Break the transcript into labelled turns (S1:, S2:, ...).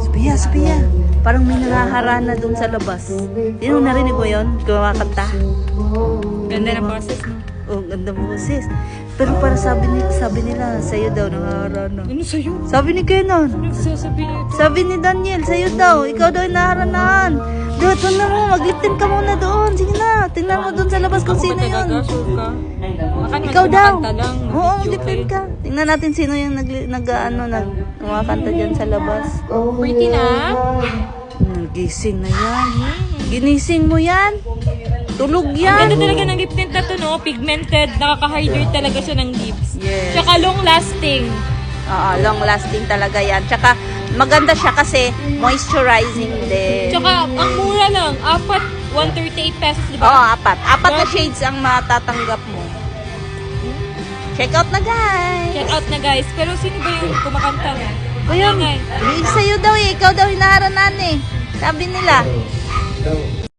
S1: Sophia. Parang may nangaharana doon sa labas. Sino narinig mo yun? Kumakanta.
S2: Ganda ng boses, no?
S1: Oh, ganda mo sis. Pero para sabi nila, sa'yo daw nangaharana.
S2: Ano sa'yo?
S1: Sabi ni Kenan.
S2: Nagsasabihin ito.
S1: Sabi ni Daniel, sa'yo daw. Ikaw daw yung naharanahan. Dude, na mo. Magliptin ka muna doon. Sige na. Tingnan mo doon sa labas kung sino yun.
S2: Sure ka? Baka naman
S1: Ikaw daw.
S2: kumakanta lang.
S1: Oo, magliptin ka. Tingnan natin sino yung kumakanta dyan sa labas.
S2: Pretty na?
S1: Gising na yan. Ginising mo yan. Tulog
S2: Ang
S1: yan.
S2: ganda talaga ng lip tint na to, no? Pigmented. Nakaka-hydrate talaga siya ng lips.
S1: Yes.
S2: Tsaka long-lasting.
S1: Oo, long lasting talaga yan. Tsaka maganda siya kasi moisturizing din.
S2: Tsaka, ang mura lang. 138 pesos, di
S1: Oo,
S2: ba?
S1: 4. 4 na shades ang matatanggap mo. Check out na guys.
S2: Check out na, guys. Pero sino ba yung kumakanta?
S1: Kuya,
S2: Ingay.
S1: sa'yo daw eh. Ikaw daw hinaharanaan eh. Sabi nila.